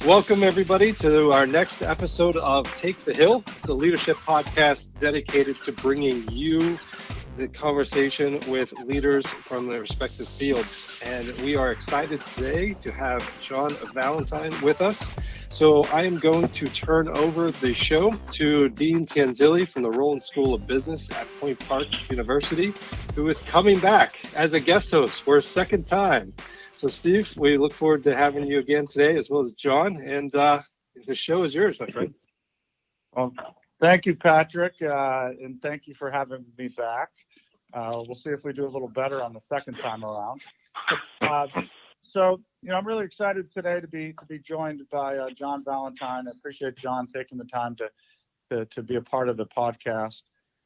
Welcome, everybody, to our next episode of Take the Hill. It's a leadership podcast dedicated to bringing you the conversation with leaders from their respective fields. And we are excited today to have John Valentine with us. So I am going to turn over the show to Dean Tanzilli from the Rollins School of Business at Point Park University, who is coming back as a guest host for a second time. So, Steve, we look forward to having you again today, as well as John. And the show is yours, my friend. Well, thank you, Patrick, and thank you for having me back. We'll see if we do a little better on the second time around. I'm really excited today to be joined by John Valentine. I appreciate John taking the time to be a part of the podcast,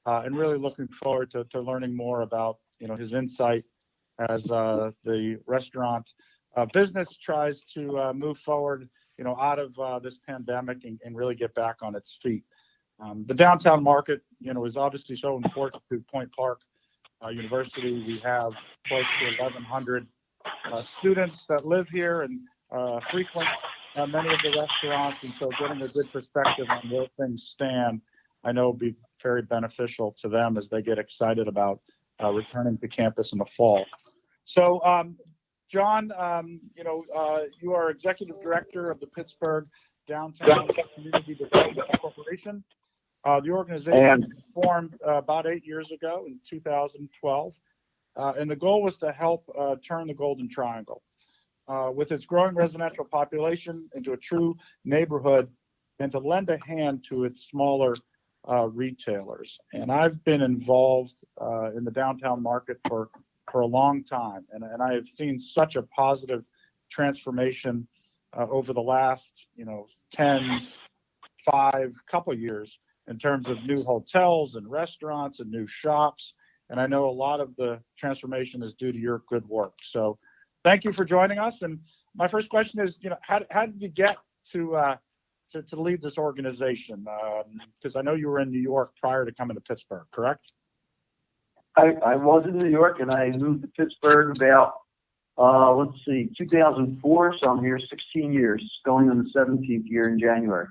and really looking forward to learning more about his insight as the restaurant business tries to move forward, out of this pandemic and really get back on its feet. The downtown market, is obviously so important to Point Park University. We have close to 1,100 students that live here and frequent many of the restaurants, and so getting a good perspective on where things stand, I know will be very beneficial to them as they get excited about returning to campus in the fall. So, John, you are executive director of the Pittsburgh Downtown Community Development Corporation. The organization was formed about 8 years ago in 2012, and the goal was to help turn the Golden Triangle with its growing residential population into a true neighborhood and to lend a hand to its smaller retailers. And I've been involved in the downtown market for a long time, and I have seen such a positive transformation over the last couple years in terms of new hotels and restaurants and new shops. And I know a lot of the transformation is due to your good work. So thank you for joining us. And my first question is, how did you get to lead this organization? Because I know you were in New York prior to coming to Pittsburgh, correct? I was in New York, and I moved to Pittsburgh about, 2004. So I'm here 16 years, going on the 17th year in January.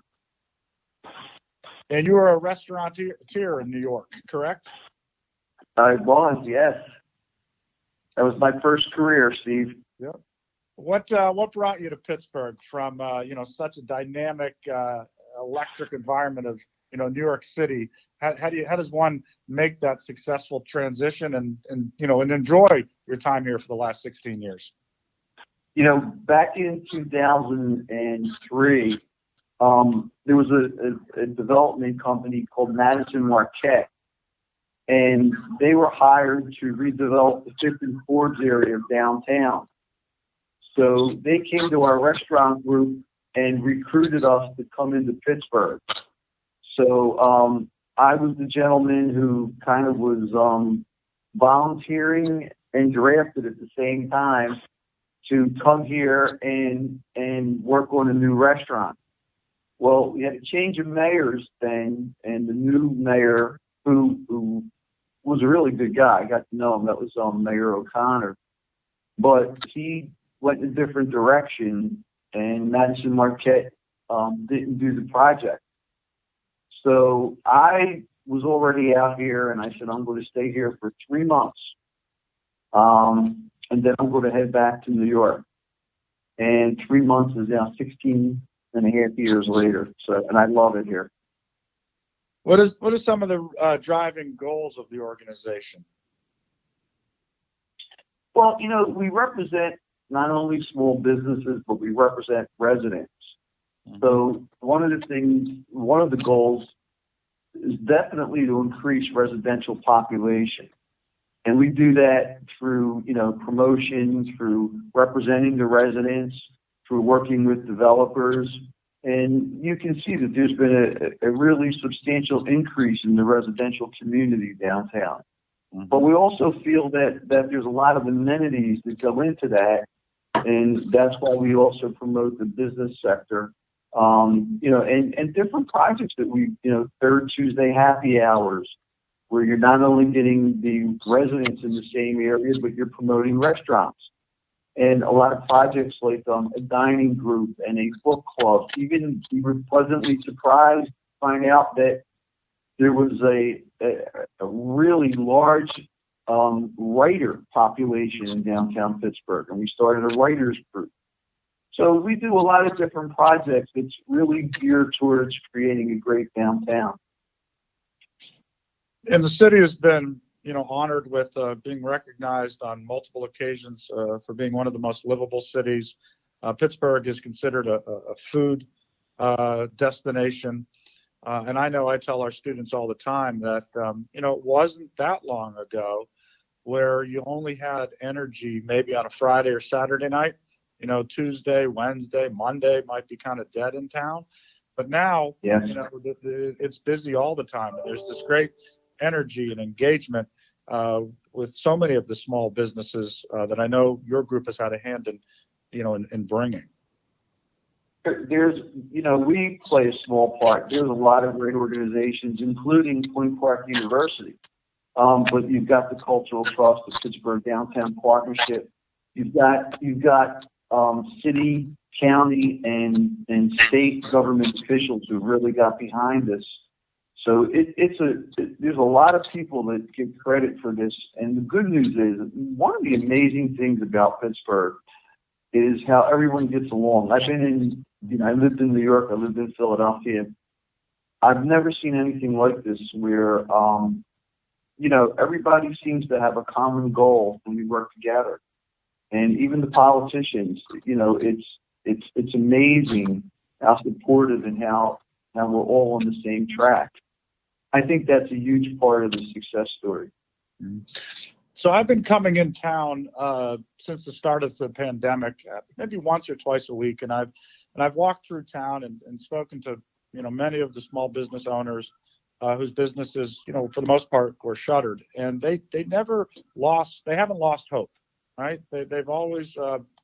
And you were a restaurateur in New York, correct? I was, yes. That was my first career, Steve. Yep. What brought you to Pittsburgh from such a dynamic, electric environment of New York City? How does one make that successful transition and enjoy your time here for the last 16 years? Back in 2003, there was a development company called Madison Marquette, and they were hired to redevelop the Fifth and Forbes area of downtown. So they came to our restaurant group and recruited us to come into Pittsburgh. So I was the gentleman who kind of was volunteering and drafted at the same time to come here and work on a new restaurant. Well, we had a change of mayors then, and the new mayor, who was a really good guy, I got to know him, that was Mayor O'Connor, but he went in a different direction, and Madison Marquette didn't do the project. So I was already out here, and I said, I'm going to stay here for 3 months, and then I'm going to head back to New York. And 3 months is now 16 and a half years later. So, and I love it here. What are some of the driving goals of the organization? Well, we represent not only small businesses, but we represent residents. Mm-hmm. So one of the goals is definitely to increase residential population. And we do that through, promotion, through representing the residents, through working with developers. And you can see that there's been a really substantial increase in the residential community downtown. Mm-hmm. But we also feel that there's a lot of amenities that go into that. And that's why we also promote the business sector, and different projects that we, third Tuesday happy hours, where you're not only getting the residents in the same area, but you're promoting restaurants. and a lot of projects like a dining group and a book club. Even we were pleasantly surprised to find out that there was a really large writer population in downtown Pittsburgh, and we started a writers group. So we do a lot of different projects that's really geared towards creating a great downtown. And the city has been, honored with being recognized on multiple occasions for being one of the most livable cities. Pittsburgh is considered a food destination. And I know I tell our students all the time that, it wasn't that long ago where you only had energy maybe on a Friday or Saturday night. Tuesday, Wednesday, Monday might be kind of dead in town. But now, Yes. It's busy all the time. And there's this great energy and engagement with so many of the small businesses that I know your group has had a hand in bringing. There's, we play a small part. There's a lot of great organizations, including Point Park University. But you've got the Cultural Trust, the Pittsburgh Downtown Partnership. You've got city, county, and state government officials who really got behind this. So there's a lot of people that give credit for this. And the good news is, one of the amazing things about Pittsburgh is how everyone gets along. I lived in New York, I lived in Philadelphia. I've never seen anything like this where, everybody seems to have a common goal when we work together. And even the politicians, it's amazing how supportive and how we're all on the same track. I think that's a huge part of the success story. So I've been coming in town since the start of the pandemic, maybe once or twice a week, and I've walked through town and spoken to many of the small business owners whose businesses for the most part were shuttered, and they haven't lost hope, right? They've always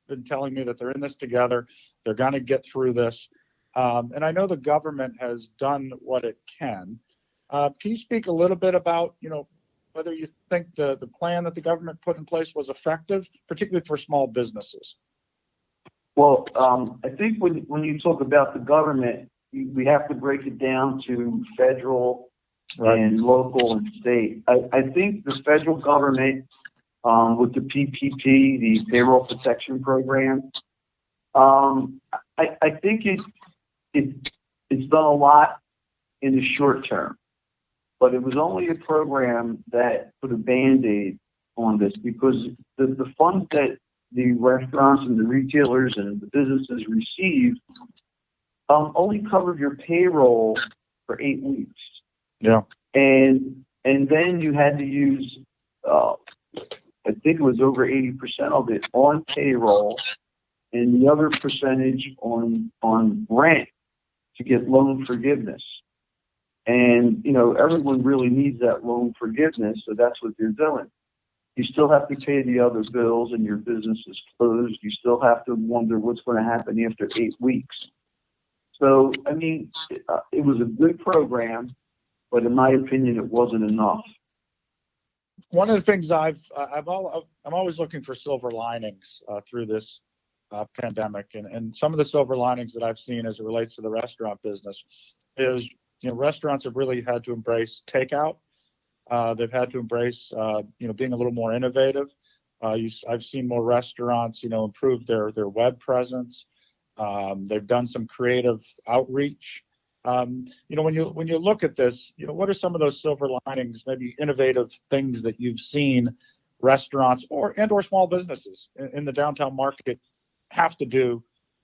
been telling me that they're in this together, they're going to get through this, and I know the government has done what it can. Can you speak a little bit about whether you think the plan that the government put in place was effective, particularly for small businesses? Well, I think when you talk about the government, we have to break it down to federal and local and state. I think the federal government, with the PPP, the Payroll Protection Program, I think it's done a lot in the short term. But it was only a program that put a Band-Aid on this, because the funds that the restaurants and the retailers and the businesses received only covered your payroll for 8 weeks. Yeah. And then you had to use, I think it was over 80% of it on payroll, and the other percentage on rent to get loan forgiveness. And, everyone really needs that loan forgiveness, so that's what they're doing. You still have to pay the other bills and your business is closed. You still have to wonder what's going to happen after 8 weeks. So, it was a good program, but in my opinion, it wasn't enough. One of the things I'm always looking for silver linings through this pandemic, and some of the silver linings that I've seen as it relates to the restaurant business is, restaurants have really had to embrace takeout. They've had to embrace, being a little more innovative. I've seen more restaurants, improve their web presence. They've done some creative outreach. When you look at this, what are some of those silver linings, maybe innovative things that you've seen restaurants or small businesses in the downtown market have to do,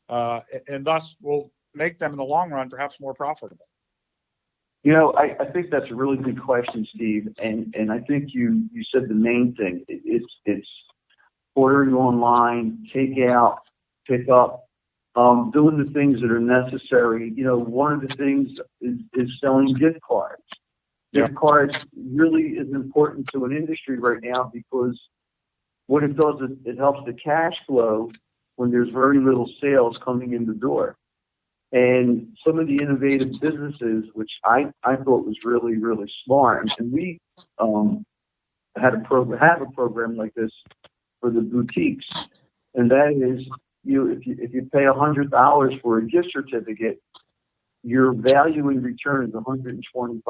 and thus will make them in the long run perhaps more profitable? I think that's a really good question, Steve. And I think you said the main thing. It's ordering online, take out, pick up, doing the things that are necessary. One of the things is selling gift cards. Gift cards really is important to an industry right now, because what it does is it helps the cash flow when there's very little sales coming in the door. And some of the innovative businesses, which I thought was really, really smart, and we have a program like this for the boutiques. and that is if you pay $100 for a gift certificate, your value in return is $125,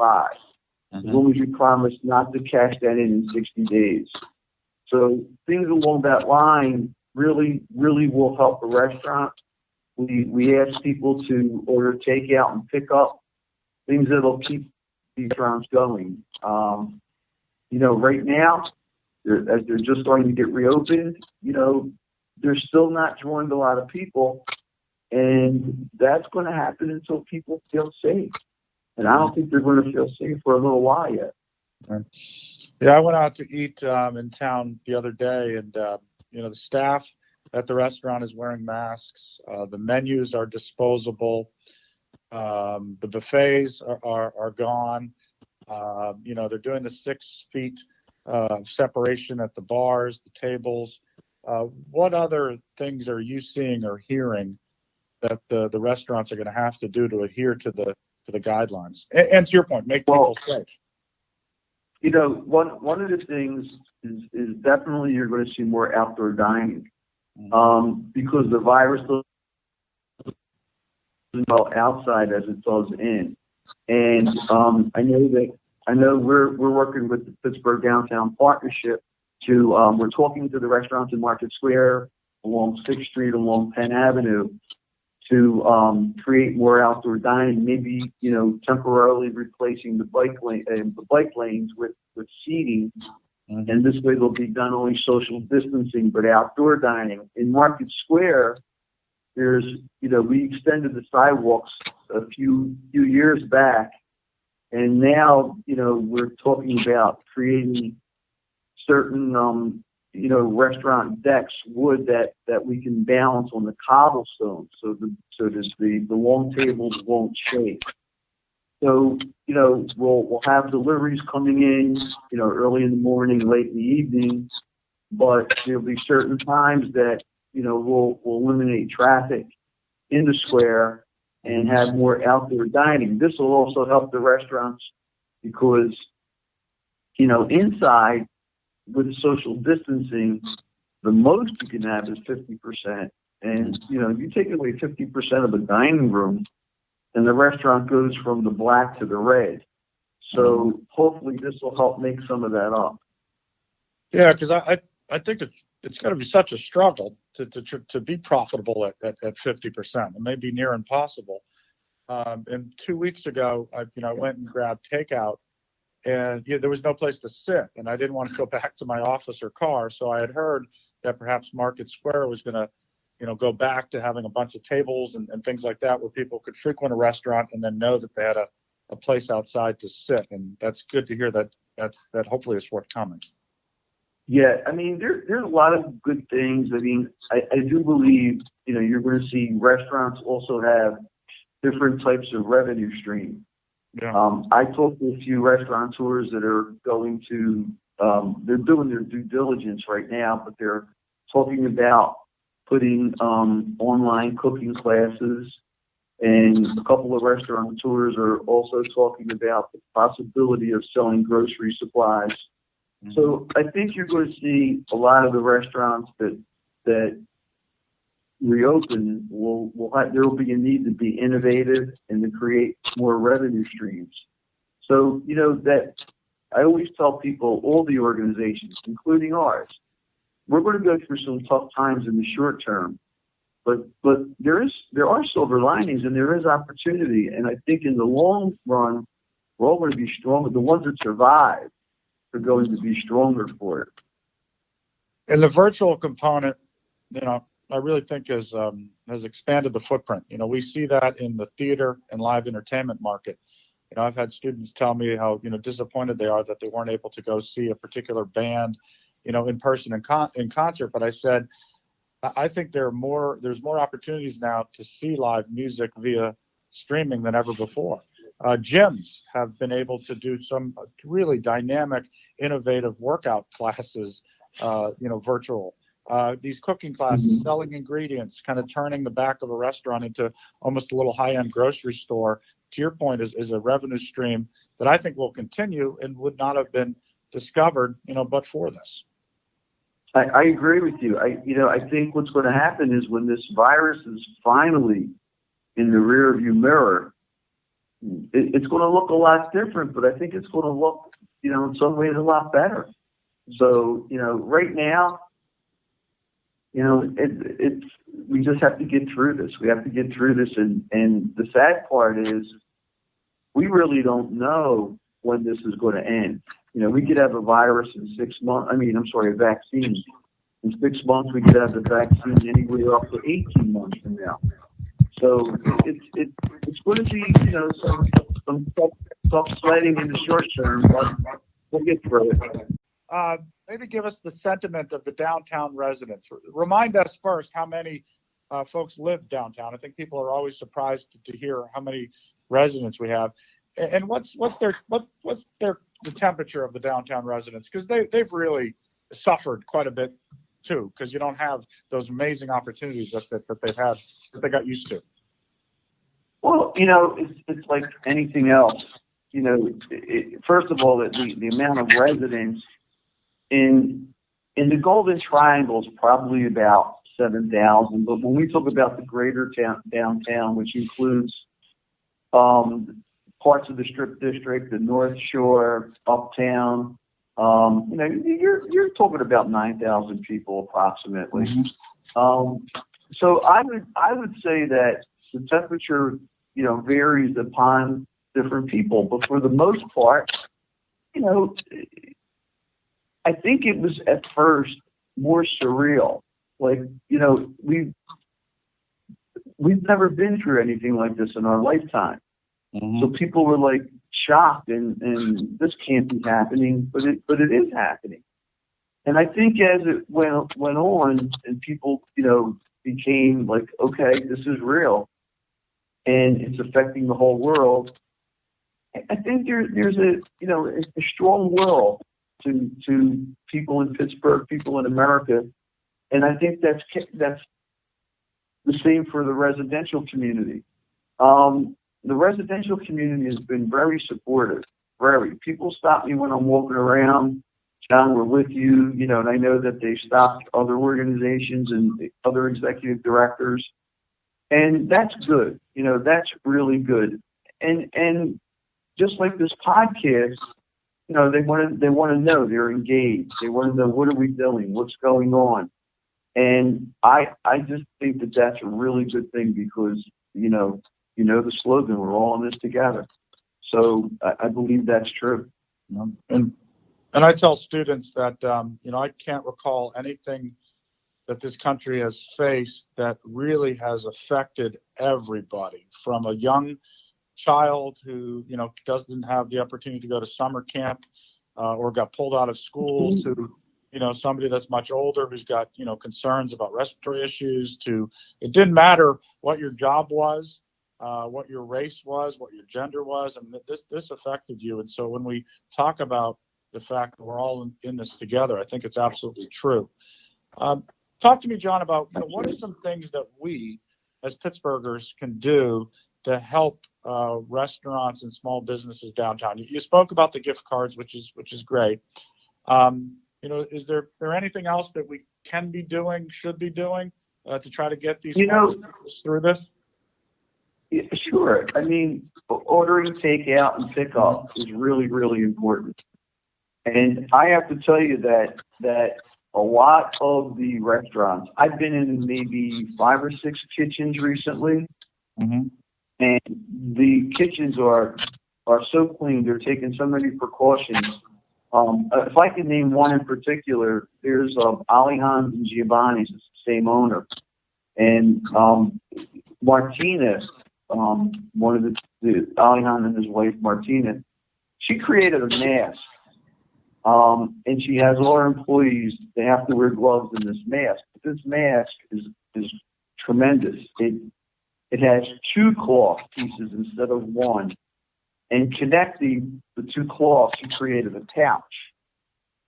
as long as you promise not to cash that in 60 days. So things along that line really will help the restaurant. We ask people to order takeout and pick up, things that'll keep these restaurants going. Right now, as they're just starting to get reopened, they're still not drawing a lot of people, and that's going to happen until people feel safe. And I don't think they're going to feel safe for a little while yet. Yeah, I went out to eat in town the other day, and the staff at the restaurant is wearing masks. The menus are disposable. The buffets are gone. They're doing the 6 feet separation at the bars, the tables. What other things are you seeing or hearing that the restaurants are going to have to do to adhere to the guidelines? And to your point, make people safe. One of the things is definitely you're going to see more outdoor dining, because the virus doesn't go outside as it does in. And I know we're working with the Pittsburgh Downtown Partnership to we're talking to the restaurants in Market Square, along 6th Street, along Penn Avenue, to create more outdoor dining, maybe temporarily replacing the bike lanes with seating, and this way they'll be done only social distancing but outdoor dining. In Market Square, there's we extended the sidewalks a few years back, and now we're talking about creating certain restaurant decks, wood that we can balance on the cobblestone, so the long tables won't shake. So we'll have deliveries coming in early in the morning, late in the evening, but there'll be certain times that we'll eliminate traffic in the square and have more outdoor dining. This will also help the restaurants because inside, with social distancing, the most you can have is 50%. And, you take away 50% of the dining room, and the restaurant goes from the black to the red. So hopefully this will help make some of that up. Yeah, because I think it's going to be such a struggle to be profitable at 50%. It may be near impossible. And 2 weeks ago, I went and grabbed takeout, and there was no place to sit, and I didn't want to go back to my office or car. So I had heard that perhaps Market Square was going to, go back to having a bunch of tables and things like that, where people could frequent a restaurant and then know that they had a place outside to sit. And that's good to hear that hopefully is forthcoming. Yeah, there's a lot of good things. I do believe, you're going to see restaurants also have different types of revenue stream. Yeah. I talked to a few restaurateurs that are going to, they're doing their due diligence right now, but they're talking about putting online cooking classes, and a couple of restaurateurs are also talking about the possibility of selling grocery supplies. Mm-hmm. So I think you're going to see a lot of the restaurants that reopen there will be a need to be innovative and to create more revenue streams. So that I always tell people, all the organizations, including ours, we're going to go through some tough times in the short term, but there are silver linings and there is opportunity. And I think in the long run, we're all going to be stronger. The ones that survive are going to be stronger for it. And the virtual component, I really think has expanded the footprint. We see that in the theater and live entertainment market. I've had students tell me how disappointed they are that they weren't able to go see a particular band, in person in concert. But I said, I think there's more opportunities now to see live music via streaming than ever before. Gyms have been able to do some really dynamic, innovative workout classes, virtual. These cooking classes, selling ingredients, kind of turning the back of a restaurant into almost a little high-end grocery store, to your point, is a revenue stream that I think will continue and would not have been discovered, but for this. I agree with you. I think what's going to happen is when this virus is finally in the rearview mirror, it's going to look a lot different, but I think it's going to look, in some ways a lot better. So, right now, we just have to get through this. We have to get through this. And the sad part is we really don't know when this is going to end. We could have a virus in 6 months. A vaccine. In 6 months, we could have the vaccine anywhere up to 18 months from now. So it's going to be, some tough sledding in the short term, but we'll get through it. Maybe give us the sentiment of the downtown residents. Remind us first how many folks live downtown. I think people are always surprised to hear how many residents we have. And what's the temperature of the downtown residents? Because they've really suffered quite a bit too, because you don't have those amazing opportunities that they've had, that they got used to. Well, it's like anything else. First of all, the amount of residents in the Golden Triangle is probably about 7,000. But when we talk about the greater downtown, which includes parts of the Strip District, the North Shore, Uptown, you're talking about 9,000 people approximately. Mm-hmm. So I would say that the temperature, varies upon different people, but for the most part, I think it was at first more surreal. Like, we've never been through anything like this in our lifetime. Mm-hmm. So people were like shocked and this can't be happening, but it is happening. And I think as it went on and people, became like, okay, this is real and it's affecting the whole world. I think there's a strong will to people in Pittsburgh, people in America. And I think that's the same for the residential community. The residential community has been very supportive. People stop me when I'm walking around. John, we're with you, and I know that they stopped other organizations and other executive directors. And that's good. That's really good. And just like this podcast, they want to know, they're engaged. They want to know, what are we doing? What's going on? And I just think that that's a really good thing because, the slogan, we're all in this together. So I believe that's true. And I tell students that, I can't recall anything that this country has faced that really has affected everybody, from a young child who, doesn't have the opportunity to go to summer camp or got pulled out of school, to, somebody that's much older who's got, concerns about respiratory issues, to, it didn't matter what your job was, what your race was, what your gender was, and this affected you. And so when we talk about the fact that we're all in this together, I think it's absolutely true. Talk to me, John, about what are some things that we as Pittsburghers can do to help restaurants and small businesses downtown. You spoke about the gift cards, which is great. Is there anything else that we can be doing, should be doing to try to get these through this? Yeah, sure. I mean, ordering takeout and pickup is really, really important. And I have to tell you that a lot of the restaurants, I've been in maybe 5 or 6 kitchens recently, mm-hmm. and the kitchens are so clean. They're taking so many precautions. If I could name one in particular, there's Alejandro's and Giovanni's. It's the same owner. And Martina, one of the Alejandro and his wife, Martina, she created a mask. And she has all her employees, they have to wear gloves in this mask. But this mask is tremendous. It has 2 cloth pieces instead of 1. And connecting the 2 cloths, she created a pouch.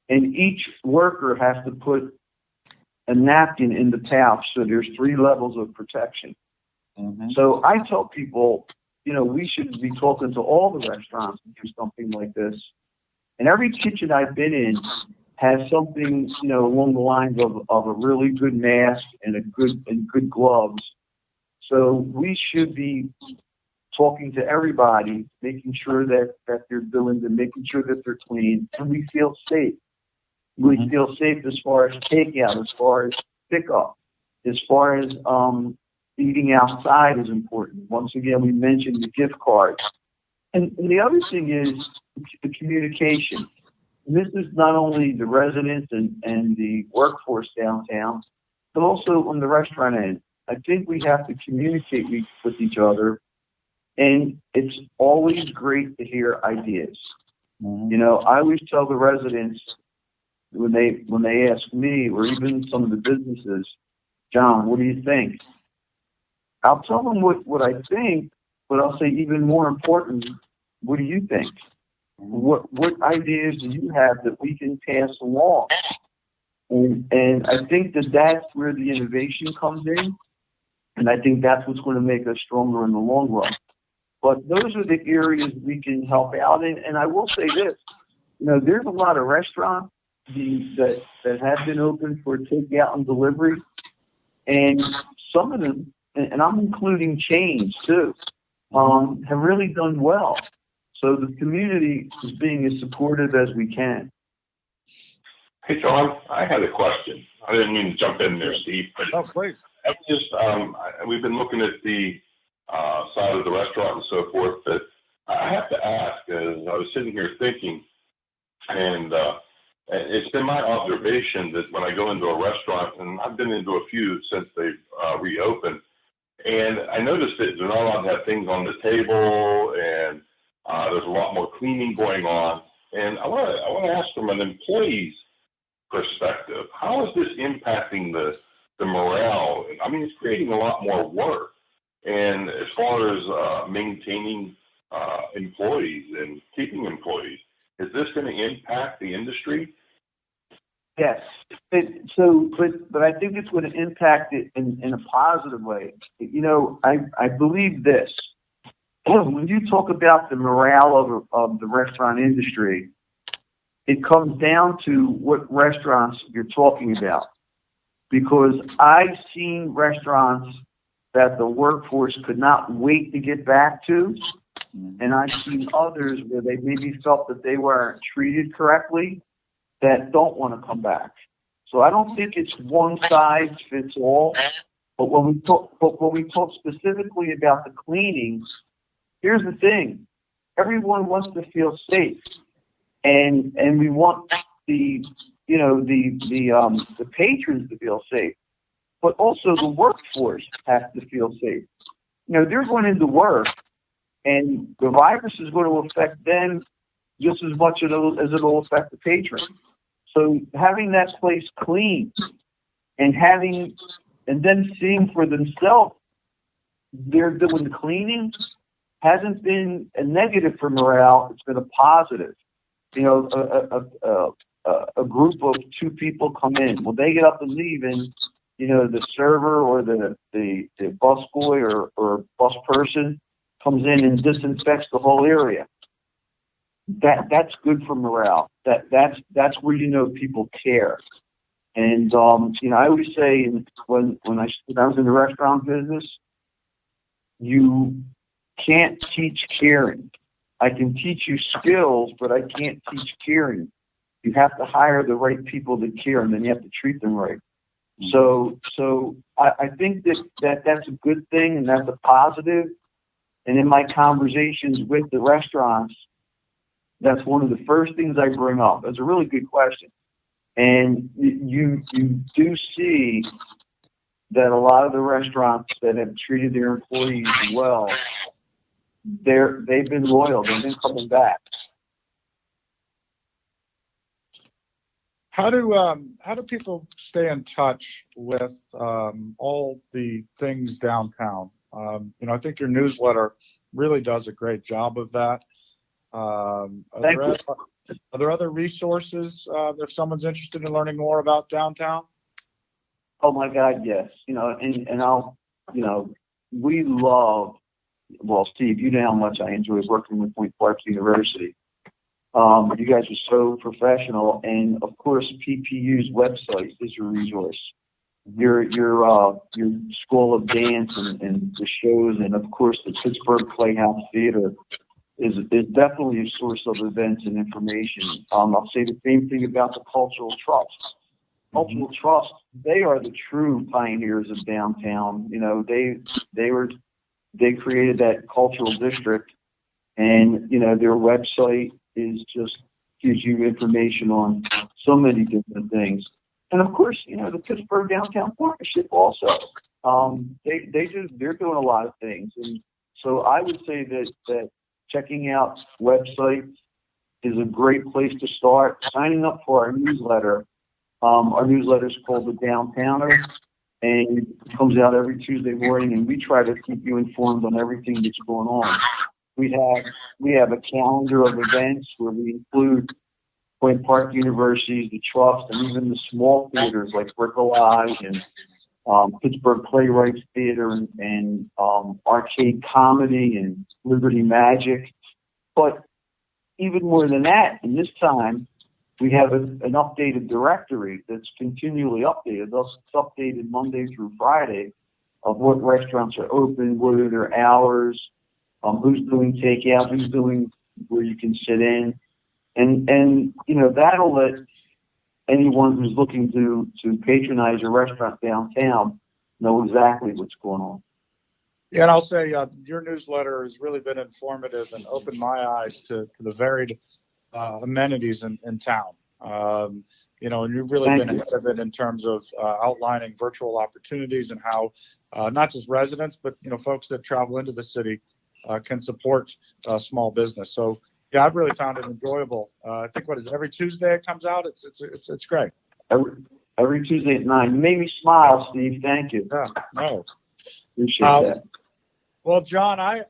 And each worker has to put a napkin in the pouch, so there's 3 levels of protection. Mm-hmm. So I tell people, we should be talking to all the restaurants and do something like this. And every kitchen I've been in has something, along the lines of a really good mask and good gloves. So we should be talking to everybody, making sure that they're doing them, making sure that they're clean, and we feel safe. We feel safe as far as takeout, as far as pickup, as far as eating outside is important. Once again, we mentioned the gift cards. And the other thing is the communication. And this is not only the residents and the workforce downtown, but also on the restaurant end. I think we have to communicate with each other, and it's always great to hear ideas. I always tell the residents when they ask me, or even some of the businesses, John, what do you think? I'll tell them what I think, but I'll say even more important, what do you think? What ideas do you have that we can pass along? And I think that's where the innovation comes in, and I think that's what's going to make us stronger in the long run. But those are the areas we can help out in. And I will say this, there's a lot of restaurants that have been open for takeout and delivery, and some of them, and I'm including chains too, have really done well. So the community is being as supportive as we can. Hey, John, I had a question. I didn't mean to jump in there, Steve, but please. We've been looking at the side of the restaurant and so forth, but I have to ask, as I was sitting here thinking, and it's been my observation that when I go into a restaurant, and I've been into a few since they've reopened, and I noticed that they're not allowed to have things on the table, and there's a lot more cleaning going on. And I want to ask from an employee's perspective, how is this impacting the morale? I mean, it's creating a lot more work. And as far as maintaining employees and keeping employees, is this going to impact the industry? Yes. But I think it's going to impact it in a positive way. I believe this. When you talk about the morale of the restaurant industry, it comes down to what restaurants you're talking about. Because I've seen restaurants that the workforce could not wait to get back to, and I've seen others where they maybe felt that they weren't treated correctly that don't want to come back. So I don't think it's one size fits all. But when we talk specifically about the cleaning, here's the thing: everyone wants to feel safe, and we want the patrons to feel safe, but also the workforce has to feel safe. They're going into work, and the virus is going to affect them just as much as it'll affect the patron. So having that place clean and then seeing for themselves they're doing the cleaning hasn't been a negative for morale. It's been a positive. A group of two people come in. Well, they get up and leave, and the server or the bus boy or bus person comes in and disinfects the whole area. That's good for morale. That's where people care. And I always say when I was in the restaurant business, you can't teach caring. I can teach you skills, but I can't teach caring. You have to hire the right people that care, and then you have to treat them right. So I think that's a good thing, and that's a positive. And in my conversations with the restaurants, that's one of the first things I bring up. It's a really good question. And you do see that a lot of the restaurants that have treated their employees well, they've been loyal. They've been coming back. How do people stay in touch with all the things downtown? I think your newsletter really does a great job of that. Are there other resources if someone's interested in learning more about downtown? Oh my God, yes. We love. Well, Steve, you know how much I enjoy working with Point Park University. You guys are so professional, and of course, PPU's website is your resource. Your School of Dance and the shows, and of course, the Pittsburgh Playhouse Theater is definitely a source of events and information. I'll say the same thing about the Cultural Trust. Cultural Trust, they are the true pioneers of downtown. You know, they created that cultural district, and you know, their website is just gives you information on so many different things. And of course, you know, the Pittsburgh Downtown Partnership also. They're doing a lot of things. And so I would say that checking out websites is a great place to start. Signing up for our newsletter. Our newsletter is called The Downtowner, and it comes out every Tuesday morning, and we try to keep you informed on everything that's going on. We have a calendar of events where we include Point Park University, the Trust, and even the small theaters like Bricolage and Pittsburgh Playwrights Theater and Arcade Comedy and Liberty Magic. But even more than that, in this time, we have an updated directory that's continually updated. It's updated Monday through Friday of what restaurants are open, what are their hours, who's doing takeout, who's doing where you can sit in. And you know, that'll let anyone who's looking to patronize a restaurant downtown know exactly what's going on. Yeah, and I'll say your newsletter has really been informative and opened my eyes to the varied amenities in town. You know, and you've really been ahead of it in terms of outlining virtual opportunities and how not just residents, but you know, folks that travel into the city can support small business. So yeah, I've really found it enjoyable. I think what is it, every Tuesday it comes out. It's great. Every Tuesday at 9. You made me smile, Steve. Thank you. Yeah, no, appreciate that. Well, John, I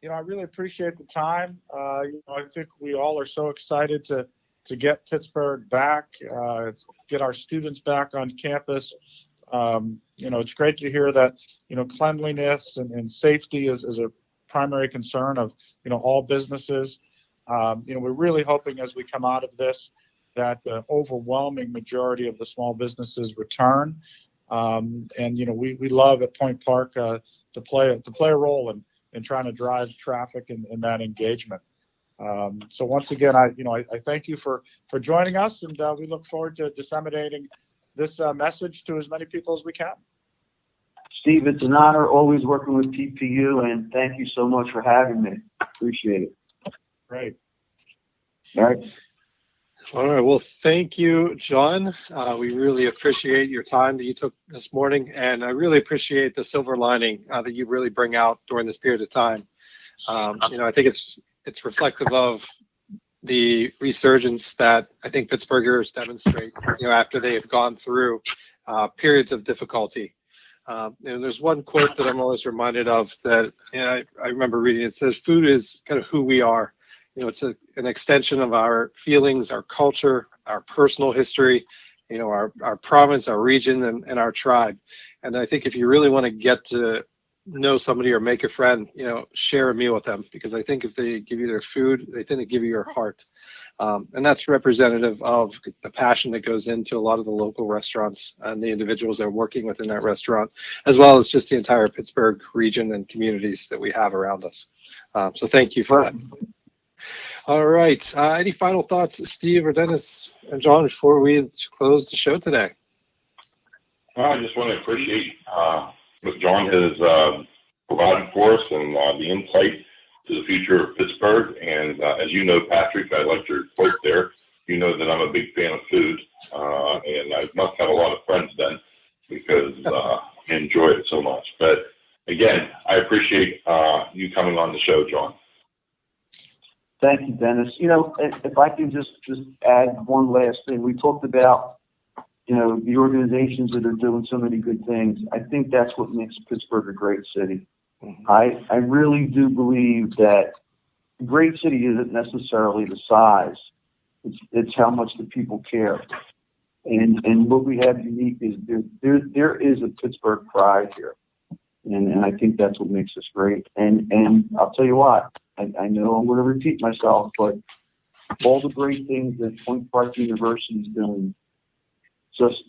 you know, I really appreciate the time. You know, I think we all are so excited to get Pittsburgh back, get our students back on campus. You know, it's great to hear that, you know, cleanliness and safety is a primary concern of, you know, all businesses. You know, we're really hoping as we come out of this that the overwhelming majority of the small businesses return. And, you know, we love at Point Park to play a role in trying to drive traffic and that engagement. So once again, I thank you for joining us, and we look forward to disseminating this message to as many people as we can. Steve, it's an honor always working with PPU, and thank you so much for having me. Appreciate it. Great. All right. All right. Well, thank you, John. We really appreciate your time that you took this morning, and I really appreciate the silver lining that you really bring out during this period of time. You know, I think it's reflective of the resurgence that I think Pittsburghers demonstrate, you know, after they have gone through periods of difficulty. And there's one quote that I'm always reminded of that, you know, I remember reading. It says, "Food is kind of who we are. You know, it's an extension of our feelings, our culture, our personal history, you know, our province, our region, and our tribe." And I think if you really want to get to know somebody or make a friend, you know, share a meal with them, because I think if they give you their food, they tend to give you your heart. And that's representative of the passion that goes into a lot of the local restaurants and the individuals that are working within that restaurant, as well as just the entire Pittsburgh region and communities that we have around us. So thank you for that. All right. Any final thoughts, Steve or Dennis and John, before we close the show today? I just want to appreciate what John has provided for us and the insight to the future of Pittsburgh. And as you know, Patrick, I liked your quote there. You know that I'm a big fan of food, and I must have a lot of friends then, because I enjoy it so much. But again, I appreciate you coming on the show, John. Thank you, Dennis. You know, if I can just add one last thing. We talked about, you know, the organizations that are doing so many good things. I think that's what makes Pittsburgh a great city. Mm-hmm. I really do believe that a great city isn't necessarily the size. It's how much the people care. And what we have unique is there is a Pittsburgh pride here. And I think that's what makes us great. And I'll tell you what, I know I'm going to repeat myself, but all the great things that Point Park University is doing just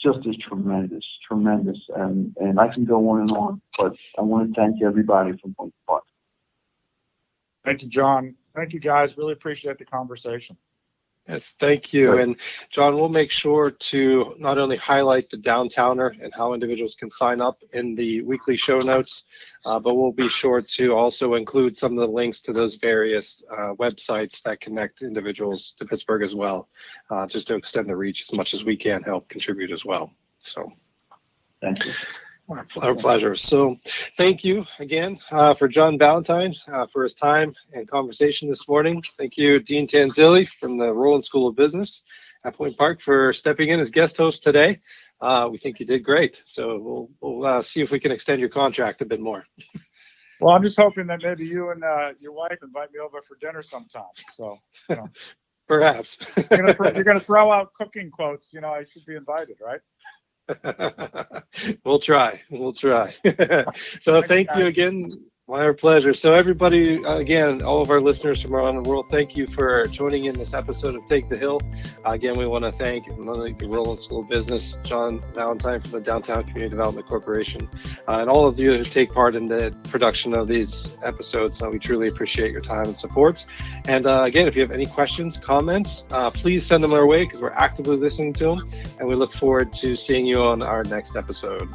is tremendous. And I can go on, but I want to thank everybody from Point Park. Thank you, John. Thank you, guys. Really appreciate the conversation. Yes, thank you. Great. And John, we'll make sure to not only highlight the Downtowner and how individuals can sign up in the weekly show notes, but we'll be sure to also include some of the links to those various websites that connect individuals to Pittsburgh as well, just to extend the reach as much as we can help contribute as well. So, Thank you. our pleasure. So thank you again for John Valentine for his time and conversation this morning. Thank you, Dean Tanzilli from the Roland School of Business at Point Park for stepping in as guest host today. We think you did great. So we'll see if we can extend your contract a bit more. Well, I'm just hoping that maybe you and your wife invite me over for dinner sometime. So, you know, Perhaps. you're going to throw out cooking quotes. You know, I should be invited, right? We'll try. So thank you again. My pleasure. So everybody, again, all of our listeners from around the world, thank you for joining in this episode of Take the Hill. Again, we want to thank the Roland School of Business, John Valentine from the Downtown Community Development Corporation, and all of you who take part in the production of these episodes. We truly appreciate your time and support. And again, if you have any questions, comments, please send them our way because we're actively listening to them. And we look forward to seeing you on our next episode.